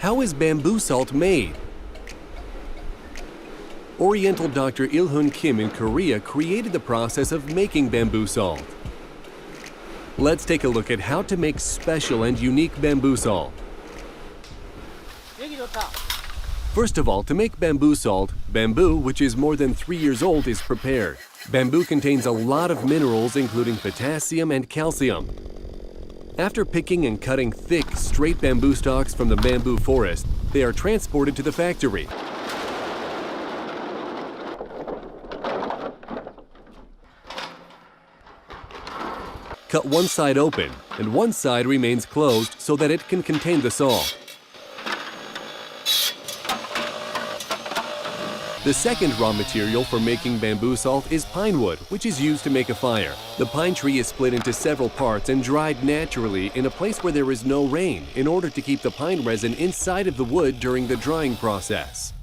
How is bamboo salt made? Oriental Dr. Il-hun Kim in Korea created the process of making bamboo salt. Let's take a look at how to make special and unique bamboo salt. First of all, to make bamboo salt, bamboo, which is more than 3 years old, is prepared. Bamboo contains a lot of minerals, including potassium and calcium. After picking and cutting thick, straight bamboo stalks from the bamboo forest, they are transported to the factory. Cut one side open, and one side remains closed so that it can contain the salt. The second raw material for making bamboo salt is pine wood, which is used to make a fire. The pine tree is split into several parts and dried naturally in a place where there is no rain in order to keep the pine resin inside of the wood during the drying process.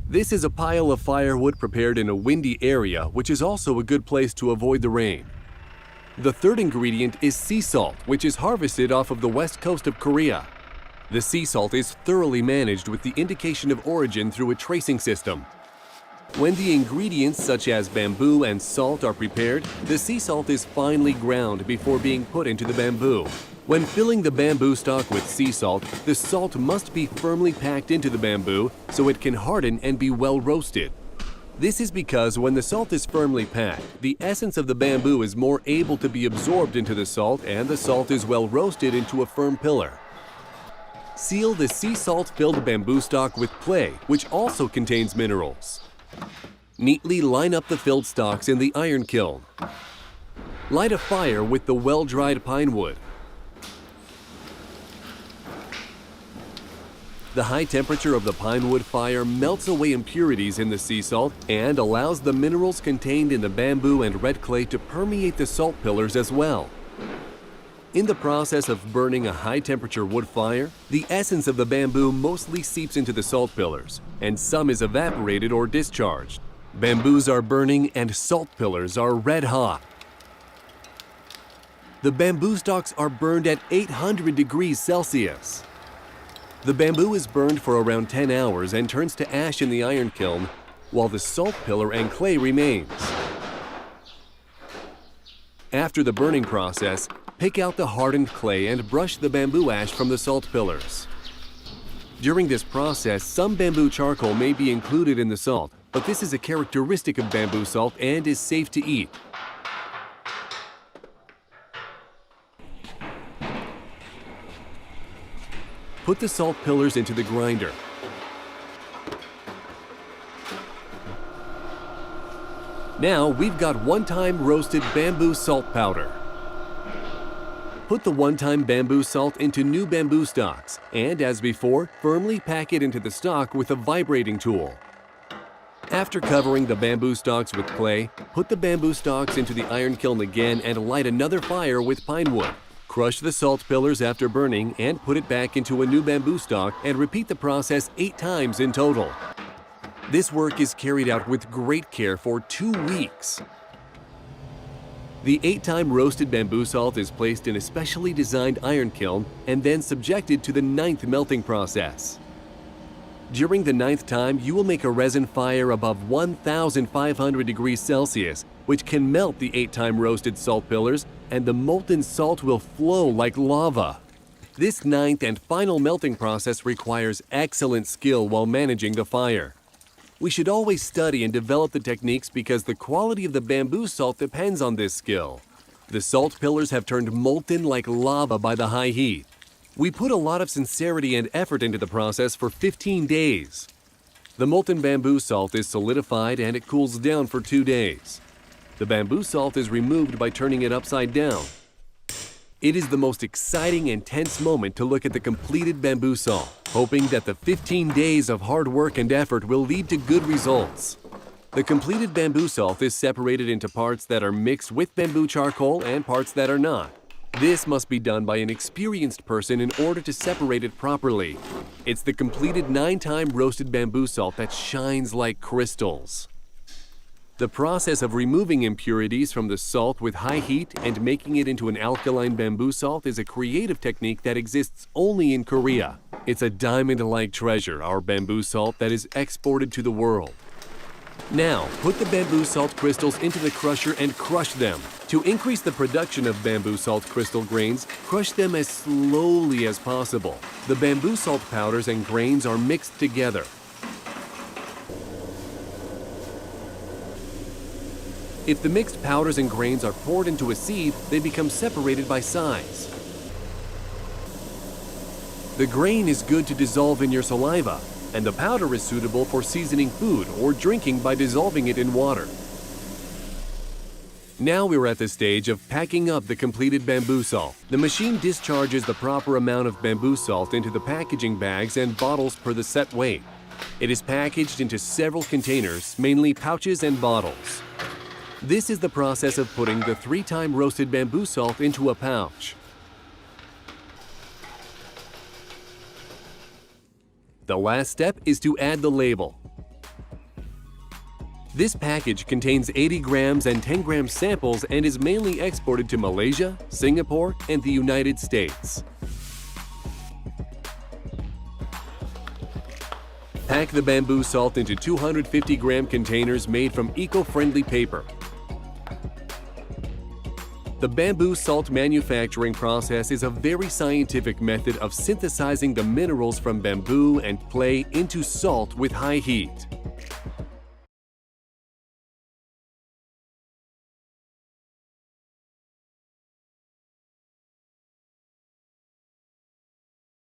This is a pile of firewood prepared in a windy area, which is also a good place to avoid the rain. The third ingredient is sea salt, which is harvested off of the west coast of Korea. The sea salt is thoroughly managed with the indication of origin through a tracing system. When the ingredients such as bamboo and salt are prepared, the sea salt is finely ground before being put into the bamboo. When filling the bamboo stalk with sea salt, the salt must be firmly packed into the bamboo so it can harden and be well roasted. This is because when the salt is firmly packed, the essence of the bamboo is more able to be absorbed into the salt and the salt is well roasted into a firm pillar. Seal the sea salt-filled bamboo stalk with clay, which also contains minerals. Neatly line up the filled stalks in the iron kiln. Light a fire with the well-dried pine wood. The high temperature of the pine wood fire melts away impurities in the sea salt and allows the minerals contained in the bamboo and red clay to permeate the salt pillars as well. In the process of burning a high-temperature wood fire, the essence of the bamboo mostly seeps into the salt pillars, and some is evaporated or discharged. Bamboos are burning and salt pillars are red hot. The bamboo stalks are burned at 800 degrees Celsius. The bamboo is burned for around 10 hours and turns to ash in the iron kiln, while the salt pillar and clay remains. After the burning process, pick out the hardened clay and brush the bamboo ash from the salt pillars. During this process, some bamboo charcoal may be included in the salt, but this is a characteristic of bamboo salt and is safe to eat. Put the salt pillars into the grinder. Now we've got one-time roasted bamboo salt powder. Put the one-time bamboo salt into new bamboo stalks and, as before, firmly pack it into the stalk with a vibrating tool. After covering the bamboo stalks with clay, put the bamboo stalks into the iron kiln again and light another fire with pine wood. Crush the salt pillars after burning and put it back into a new bamboo stalk and repeat the process 8 times in total. This work is carried out with great care for 2 weeks. The 8-time roasted bamboo salt is placed in a specially designed iron kiln and then subjected to the 9th melting process. During the 9th time, you will make a resin fire above 1,500 degrees Celsius, which can melt the 8-time roasted salt pillars, and the molten salt will flow like lava. This 9th and final melting process requires excellent skill while managing the fire. We should always study and develop the techniques because the quality of the bamboo salt depends on this skill. The salt pillars have turned molten like lava by the high heat. We put a lot of sincerity and effort into the process for 15 days. The molten bamboo salt is solidified and it cools down for 2 days. The bamboo salt is removed by turning it upside down. It is the most exciting and tense moment to look at the completed bamboo salt, hoping that the 15 days of hard work and effort will lead to good results. The completed bamboo salt is separated into parts that are mixed with bamboo charcoal and parts that are not. This must be done by an experienced person in order to separate it properly. It's the completed 9-time roasted bamboo salt that shines like crystals. The process of removing impurities from the salt with high heat and making it into an alkaline bamboo salt is a creative technique that exists only in Korea. It's a diamond-like treasure, our bamboo salt, that is exported to the world. Now, put the bamboo salt crystals into the crusher and crush them. To increase the production of bamboo salt crystal grains, crush them as slowly as possible. The bamboo salt powders and grains are mixed together. If the mixed powders and grains are poured into a sieve, they become separated by size. The grain is good to dissolve in your saliva, and the powder is suitable for seasoning food or drinking by dissolving it in water. Now we're at the stage of packing up the completed bamboo salt. The machine discharges the proper amount of bamboo salt into the packaging bags and bottles per the set weight. It is packaged into several containers, mainly pouches and bottles. This is the process of putting the 3-time roasted bamboo salt into a pouch. The last step is to add the label. This package contains 80 grams and 10 gram samples and is mainly exported to Malaysia, Singapore, and the United States. Pack the bamboo salt into 250-gram containers made from eco-friendly paper. The bamboo salt manufacturing process is a very scientific method of synthesizing the minerals from bamboo and clay into salt with high heat.